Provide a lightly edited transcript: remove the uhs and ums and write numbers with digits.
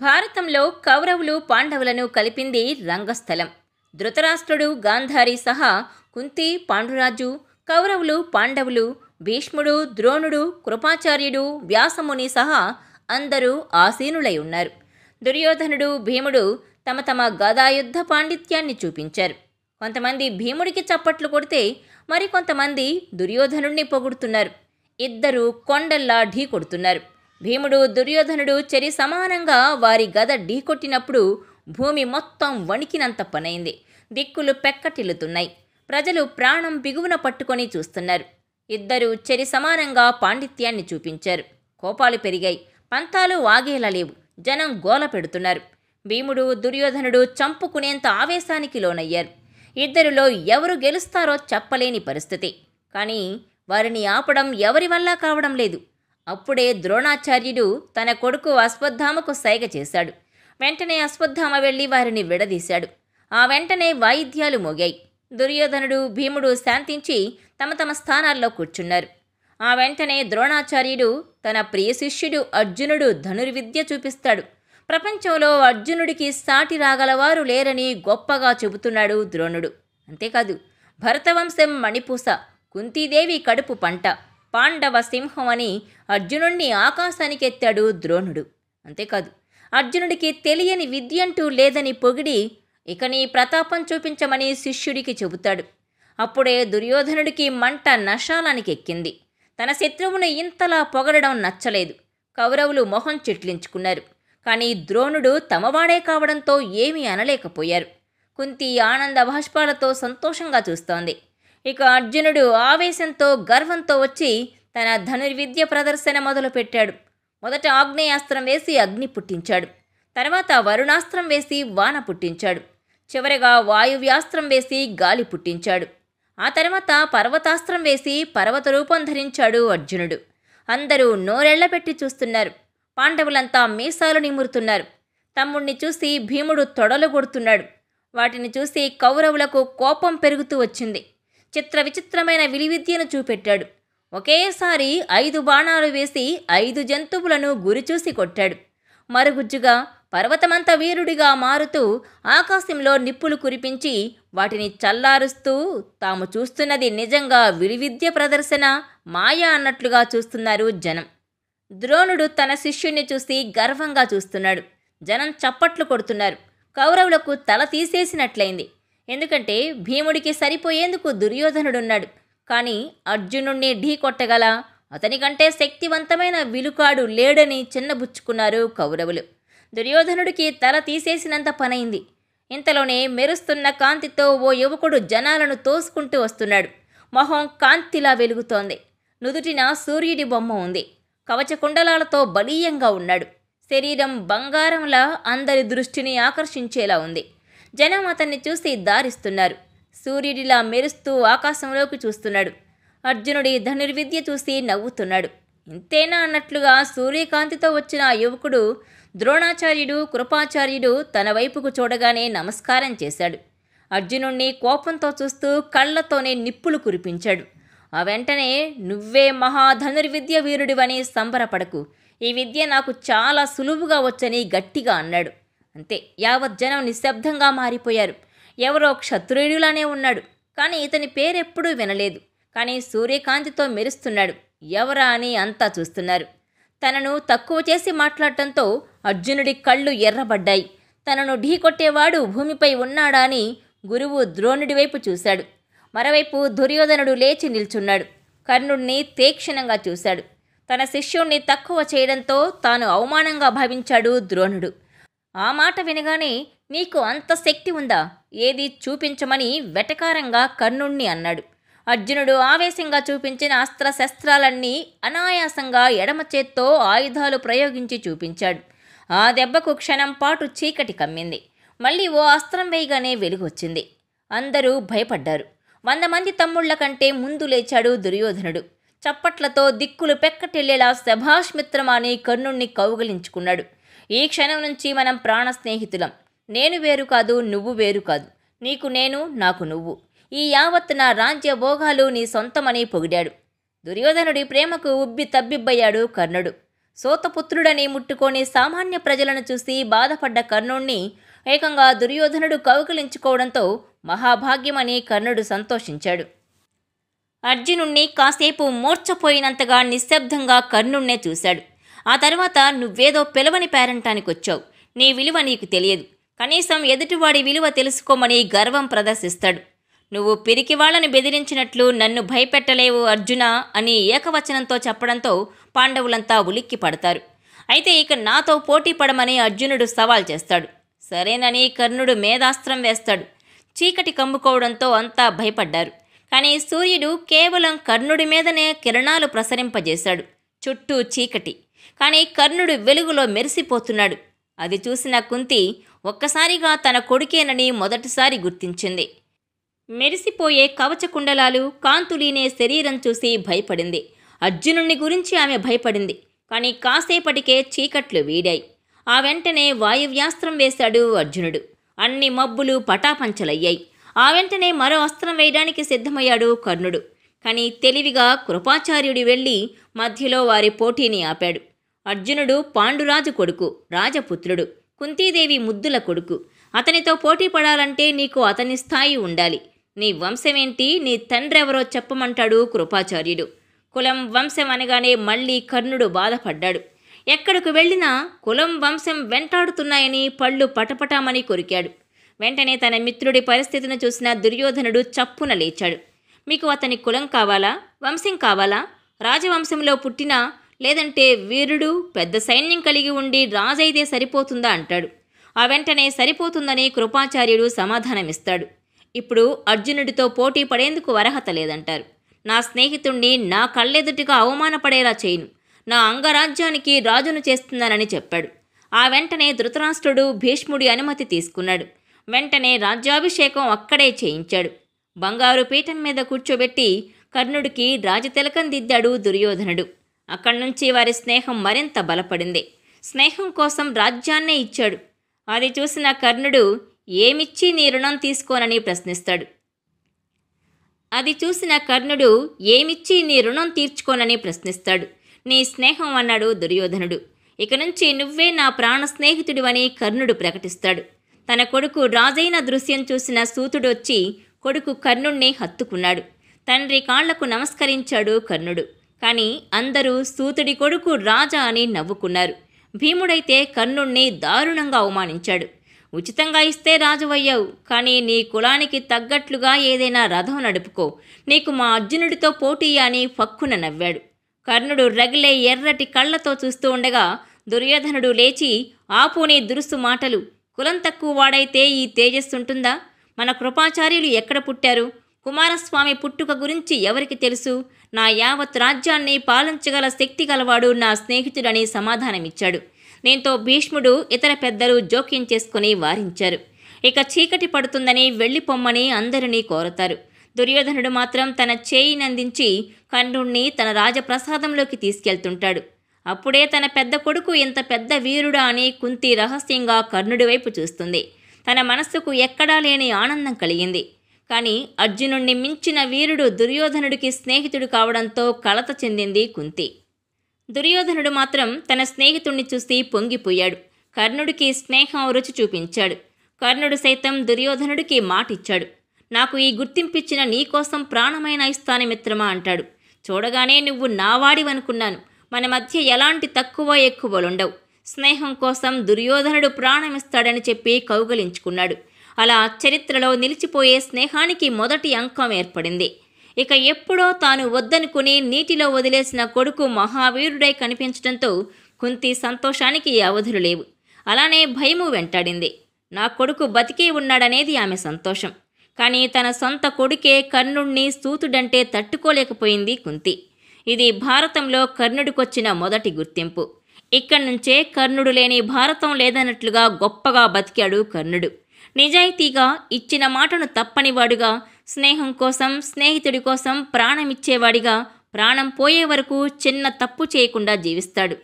భారతంలో కౌరవులు పాండవులను కలిపింది రంగస్థలం. ధృతరాష్ట్రుడు గాంధారి సహా కుంతి పాండురాజు, కౌరవులు పాండవులు, భీష్ముడు ద్రోణుడు, కృపాచార్యుడు, వ్యాసముని సహా అందరూ ఆసీనులై ఉన్నారు. దుర్యోధనుడు భీముడు తమ తమ గదాయుద్ధ పాండిత్యాన్ని చూపించారు. కొంతమంది భీముడికి చప్పట్లు కొడితే మరికొంతమంది దుర్యోధనుణ్ణి పొగుడుతున్నారు. ఇద్దరు కొండల్లా ఢీ కొడుతున్నారు. భీముడు దుర్యోధనుడు చెరి సమానంగా వారి గద ఢీకొట్టినప్పుడు భూమి మొత్తం వణికినంత పనైంది. దిక్కులు పెక్కటిల్లుతున్నాయి. ప్రజలు ప్రాణం బిగువున పట్టుకొని చూస్తున్నారు. ఇద్దరు చెరి సమానంగా పాండిత్యాన్ని చూపించారు. కోపాలు పెరిగాయి. పంతాలు ఆగేలా లేవు. జనం గోల పెడుతున్నారు. భీముడు దుర్యోధనుడు చంపుకునేంత ఆవేశానికి లోనయ్యారు. ఇద్దరిలో ఎవరు గెలుస్తారో చెప్పలేని పరిస్థితి. కానీ వారిని ఆపడం ఎవరి వల్ల కావడం లేదు. అప్పుడే ద్రోణాచార్యుడు తన కొడుకు అశ్వత్థామకు సైగ చేశాడు. వెంటనే అశ్వత్థామ వెళ్ళి వారిని విడదీశాడు. ఆ వెంటనే వాయిద్యాలు మోగాయి. దుర్యోధనుడు భీముడు శాంతించి తమ తమ స్థానాల్లో కూర్చున్నారు. ఆ వెంటనే ద్రోణాచార్యుడు తన ప్రియ శిష్యుడు అర్జునుడు ధనుర్విద్య చూపిస్తాడు. ప్రపంచంలో అర్జునుడికి సాటి రాగలవారు లేరని గొప్పగా చెబుతున్నాడు ద్రోణుడు. అంతేకాదు, భరతవంశం మణిపూస, కుంతీదేవి కడుపు పంట, పాండవ సింహం అని అర్జునుణ్ణి ఆకాశానికెత్తాడు ద్రోణుడు. అంతేకాదు, అర్జునుడికి తెలియని విద్యంటూ లేదని పొగిడి ఇక నీ ప్రతాపం చూపించమని శిష్యుడికి చెబుతాడు. అప్పుడే దుర్యోధనుడికి మంట నశాలానికి ఎక్కింది. తన శత్రువును ఇంతలా పొగడడం నచ్చలేదు. కౌరవులు మొహం చిట్లించుకున్నారు. కానీ ద్రోణుడు తమవాడే కావడంతో ఏమీ అనలేకపోయారు. కుంతి ఆనంద భాష్పాలతో సంతోషంగా చూస్తోంది. ఇక అర్జునుడు ఆవేశంతో గర్వంతో వచ్చి తన ధనుర్విద్య ప్రదర్శన మొదలుపెట్టాడు. మొదట ఆగ్నేయాస్త్రం వేసి అగ్ని పుట్టించాడు. తర్వాత వరుణాస్త్రం వేసి వాన పుట్టించాడు. చివరగా వాయువ్యాస్త్రం వేసి గాలి పుట్టించాడు. ఆ తర్వాత పర్వతాస్త్రం వేసి పర్వత రూపం ధరించాడు అర్జునుడు. అందరూ నోరెళ్లపెట్టి చూస్తున్నారు. పాండవులంతా మీసాలు నిమురుతున్నారు. తమ్ముణ్ణి చూసి భీముడు తొడలు కొడుతున్నాడు. వాటిని చూసి కౌరవులకు కోపం పెరుగుతూ వచ్చింది. చిత్ర విచిత్రమైన విలువిద్యను చూపెట్టాడు. ఒకేసారి 5 బాణాలు వేసి 5 జంతువులను గురిచూసి కొట్టాడు. మరుగుజ్జుగా పర్వతమంత వీరుడిగా మారుతూ ఆకాశంలో నిప్పులు కురిపించి వాటిని చల్లారుస్తూ తాము చూస్తున్నది నిజంగా విలువిద్య ప్రదర్శన మాయా అన్నట్లుగా చూస్తున్నారు జనం. ద్రోణుడు తన శిష్యుణ్ణి చూసి గర్వంగా చూస్తున్నాడు. జనం చప్పట్లు కొడుతున్నారు. కౌరవులకు తల తీసేసినట్లయింది. ఎందుకంటే భీముడికి సరిపోయేందుకు దుర్యోధనుడున్నాడు. కానీ అర్జునుణ్ణి ఢీ కొట్టగల అతనికంటే శక్తివంతమైన విలుకాడు లేడని చిన్నబుచ్చుకున్నారు కౌరవులు. దుర్యోధనుడికి తల తీసేసినంత పనైంది. ఇంతలోనే మెరుస్తున్న కాంతితో ఓ యువకుడు జనాలను తోసుకుంటూ వస్తున్నాడు. మొహం కాంతిలా వెలుగుతోంది. నుదుటిన సూర్యుడి బొమ్మ ఉంది. కవచకుండలాలతో బలీయంగా ఉన్నాడు. శరీరం బంగారంలా అందరి దృష్టిని ఆకర్షించేలా ఉంది. జనం అతన్ని చూసి దారిస్తున్నారు. సూర్యుడిలా మెరుస్తూ ఆకాశంలోకి చూస్తున్నాడు. అర్జునుడి ధనుర్విద్య చూసి నవ్వుతున్నాడు. ఇంతేనా అన్నట్లుగా సూర్యకాంతితో వచ్చిన ఆ యువకుడు ద్రోణాచార్యుడు కృపాచార్యుడు తన వైపుకు చూడగానే నమస్కారం చేశాడు. అర్జునుణ్ణి కోపంతో చూస్తూ కళ్లతోనే నిప్పులు కురిపించాడు. ఆ వెంటనే నువ్వే మహాధనుర్విద్య వీరుడివని సంబరపడకు. ఈ విద్య నాకు చాలా సులువుగా వచ్చని గట్టిగా అన్నాడు. అంతే, యావత్ జనం నిశ్శబ్దంగా మారిపోయారు. ఎవరో క్షత్రియుడిలానే ఉన్నాడు. కానీ ఇతని పేరెప్పుడూ వినలేదు. కానీ సూర్యకాంతితో మెరుస్తున్నాడు. ఎవరా అని అంతా చూస్తున్నారు. తనను తక్కువ చేసి మాట్లాడటంతో అర్జునుడి కళ్ళు ఎర్రబడ్డాయి. తనను ఢీకొట్టేవాడు భూమిపై ఉన్నాడా అని గురువు ద్రోణుడి వైపు చూశాడు. మరోవైపు దుర్యోధనుడు లేచి నిల్చున్నాడు. కర్ణుడిని తీక్షణంగా చూశాడు. తన శిష్యుణ్ణి తక్కువ చేయడంతో తాను అవమానంగా భావించాడు ద్రోణుడు. ఆ మాట వినగానే నీకు అంత శక్తి ఉందా? ఏది చూపించమని వెటకారంగా కర్ణుణ్ణి అన్నాడు. అర్జునుడు ఆవేశంగా చూపించిన అస్త్రశస్త్రాలన్నీ అనాయాసంగా ఎడమ చేత్తో ఆయుధాలు ప్రయోగించి చూపించాడు. ఆ దెబ్బకు క్షణం పాటు చీకటి కమ్మింది. మళ్ళీ ఓ అస్త్రం వేయగానే వెలుగొచ్చింది. అందరూ భయపడ్డారు. 100 మంది తమ్ముళ్ల కంటే ముందు లేచాడు దుర్యోధనుడు. చప్పట్లతో దిక్కులు పెక్కటిల్లేలా శభాష్ మిత్రమా అని కర్ణుణ్ణి కౌగిలించుకున్నాడు. ఈ క్షణం నుంచి మనం ప్రాణ స్నేహితులం. నేను వేరు కాదు, నువ్వు వేరు కాదు. నీకు నేను, నాకు నువ్వు. ఈ యావత్ నా రాజ్య భోగాలు నీ సొంతమని పొగిడాడు. దుర్యోధనుడి ప్రేమకు ఉబ్బి తబ్బిబ్బయ్యాడు కర్ణుడు. సోతపుత్రుడని ముట్టుకొని సామాన్య ప్రజలను చూసి బాధపడ్డ కర్ణుణ్ణి ఏకంగా దుర్యోధనుడు కౌగిలించుకోవడంతో మహాభాగ్యమని కర్ణుడు సంతోషించాడు. అర్జునుణ్ణి కాసేపు మూర్ఛపోయినంతగా నిశ్శబ్దంగా కర్ణుణ్ణే చూశాడు. ఆ తర్వాత నువ్వేదో పిలవని పేరంటానికొచ్చావు, నీ విలువ నీకు తెలియదు, కనీసం ఎదుటివాడి విలువ తెలుసుకోమని గర్వం ప్రదర్శిస్తాడు. నువ్వు పిరికి వాళ్ళని బెదిరించినట్లు నన్ను భయపెట్టలేవు అర్జునా అని ఏకవచనంతో చెప్పడంతో పాండవులంతా ఉలిక్కి పడతారు. అయితే ఇక నాతో పోటీ పడమని అర్జునుడు సవాల్ చేస్తాడు. సరేనని కర్ణుడు మేధాస్త్రం వేస్తాడు. చీకటి కమ్ముకోవడంతో అంతా భయపడ్డారు. కానీ సూర్యుడు కేవలం కర్ణుడి మీదనే కిరణాలు ప్రసరింపజేశాడు. చుట్టూ చీకటి, కానీ కర్ణుడు వెలుగులో మెరిసిపోతున్నాడు. అది చూసిన కుంతి ఒక్కసారిగా తన కొడుకేనని మొదటిసారి గుర్తించింది. మెరిసిపోయే కవచకుండలాలు, కాంతులీనే శరీరం చూసి భయపడింది. అర్జునుణ్ణి గురించి ఆమె భయపడింది. కానీ కాసేపటికే చీకట్లు వీడాయి. ఆ వెంటనే వాయువ్యాస్త్రం వేశాడు అర్జునుడు. అన్ని మబ్బులు పటాపంచలయ్యాయి. ఆ వెంటనే మరో అస్త్రం వేయడానికి సిద్ధమయ్యాడు కర్ణుడు. కానీ తెలివిగా కృపాచార్యుడి వెళ్ళి మధ్యలో వారి పోటీని ఆపాడు. అర్జునుడు పాండురాజు కొడుకు, రాజపుత్రుడు, కుంతీదేవి ముద్దుల కొడుకు. అతనితో పోటీ పడాలంటే నీకు అతని స్థాయి ఉండాలి. నీ వంశమేంటి, నీ తండ్రెవరో చెప్పమంటాడు కృపాచార్యుడు. కులం వంశం అనగానే మళ్ళీ కర్ణుడు బాధపడ్డాడు. ఎక్కడికి వెళ్ళినా కులం వంశం వెంటాడుతున్నాయని పళ్ళు పటపటామని కొరికాడు. వెంటనే తన మిత్రుడి పరిస్థితిని చూసిన దుర్యోధనుడు చప్పున లేచాడు. మీకు అతని కులం కావాలా, వంశం కావాలా, రాజవంశంలో పుట్టినా లేదంటే వీరుడు పెద్ద సైన్యం కలిగి ఉండి రాజైతే సరిపోతుందా అంటాడు. ఆ వెంటనే సరిపోతుందని కృపాచార్యుడు సమాధానమిస్తాడు. ఇప్పుడు అర్జునుడితో పోటీ పడేందుకు అర్హత లేదంటారు. నా స్నేహితుణ్ణి నా కళ్ళెదుటిగా అవమానపడేలా చేయను, నా అంగరాజ్యానికి రాజును చేస్తున్నానని చెప్పాడు. ఆ వెంటనే ధృతరాష్ట్రుడు భీష్ముడి అనుమతి తీసుకున్నాడు. వెంటనే రాజ్యాభిషేకం అక్కడే చేయించాడు. బంగారు పీఠం మీద కూర్చోబెట్టి కర్ణుడికి రాజతిలకం దిద్దాడు దుర్యోధనుడు. అక్కడ్నుంచి వారి స్నేహం మరింత బలపడింది. స్నేహం కోసం రాజ్యాన్నే ఇచ్చాడు. అది చూసిన కర్ణుడు ఏమిచ్చి నీ రుణం తీసుకోనని ప్రశ్నిస్తాడు. ఏమిచ్చి నీ రుణం తీర్చుకోనని ప్రశ్నిస్తాడు. నీ స్నేహం అన్నాడు దుర్యోధనుడు. ఇక నుంచి నువ్వే నా ప్రాణ స్నేహితుడివని కర్ణుడు ప్రకటిస్తాడు. తన కొడుకు రాజైన దృశ్యం చూసిన సూతుడు వచ్చి కొడుకు కర్ణుణ్ణి హత్తుకున్నాడు. తండ్రి కాళ్లకు నమస్కరించాడు కర్ణుడు. కానీ అందరూ సూతుడి కొడుకు రాజా అని నవ్వుకున్నారు. భీముడైతే కర్ణుణ్ణి దారుణంగా అవమానించాడు. ఉచితంగా ఇస్తే రాజువయ్యావు, కానీ నీ కులానికి తగ్గట్లుగా ఏదైనా రథం నడుపుకో, నీకు మా అర్జునుడితో పోటీ అని ఫక్కున నవ్వాడు. కర్ణుడు రగిలే ఎర్రటి కళ్లతో చూస్తూ ఉండగా దుర్యోధనుడు లేచి, ఆపు నీ దురుసు మాటలు, కులం తక్కువ వాడైతే ఈ తేజస్సుంటుందా? మన కృపాచార్యులు ఎక్కడ పుట్టారు? కుమారస్వామి పుట్టుక గురించి ఎవరికి తెలుసు? నా యావత్ రాజ్యాన్ని పాలించగల శక్తి గలవాడు నా స్నేహితుడని సమాధానమిచ్చాడు. దీంతో భీష్ముడు ఇతర పెద్దలు జోక్యం చేసుకుని వారించారు. ఇక చీకటి పడుతుందని వెళ్ళిపోమ్మని అందరినీ కోరతారు. దుర్యోధనుడు మాత్రం తన చేయినందించి కర్ణుణ్ణి తన రాజప్రసాదంలోకి తీసుకెళ్తుంటాడు. అప్పుడే తన పెద్ద కొడుకు ఇంత పెద్ద వీరుడా అని కుంతి రహస్యంగా కర్ణుడి వైపు చూస్తుంది. తన మనస్సుకు ఎక్కడా లేని ఆనందం కలిగింది. కానీ అర్జునుణ్ణి మించిన వీరుడు దుర్యోధనుడికి స్నేహితుడు కావడంతో కలత చెందింది కుంతి. దుర్యోధనుడు మాత్రం తన స్నేహితుణ్ణి చూసి పొంగిపోయాడు. కర్ణుడికి స్నేహం రుచి చూపించాడు. కర్ణుడు సైతం దుర్యోధనుడికి మాటిచ్చాడు. నాకు ఈ గుర్తింపిచ్చిన నీకోసం ప్రాణమైన ఇస్తాను మిత్రమా అంటాడు. చూడగానే నువ్వు నావాడివనుకున్నాను. మన మధ్య ఎలాంటి తక్కువ ఎక్కువలుండవు. స్నేహం కోసం దుర్యోధనుడు ప్రాణమిస్తాడని చెప్పి కౌగలించుకున్నాడు. అలా చరిత్రలో నిలిచిపోయే స్నేహానికి మొదటి అంకం ఏర్పడింది. ఇక ఎప్పుడో తాను వద్దనుకుని నీటిలో వదిలేసిన కొడుకు మహావీరుడై కనిపించడంతో కుంతి సంతోషానికి అవధులు లేవు. అలానే భయము వెంటాడింది. నా కొడుకు బతికే ఉన్నాడనేది ఆమె సంతోషం. కానీ తన సొంత కొడుకే కర్ణుణ్ణి సూతుడంటే తట్టుకోలేకపోయింది కుంతి. ఇది భారతంలో కర్ణుడికొచ్చిన మొదటి గుర్తింపు. ఇక్కడ్నుంచే కర్ణుడు లేని భారతం లేదన్నట్లుగా గొప్పగా బతికాడు కర్ణుడు. నిజాయితీగా ఇచ్చిన మాటను తప్పనివాడుగా, స్నేహం కోసం స్నేహితుడి కోసం ప్రాణమిచ్చేవాడిగా, ప్రాణం పోయే వరకు చిన్న తప్పు చేయకుండా జీవిస్తాడు.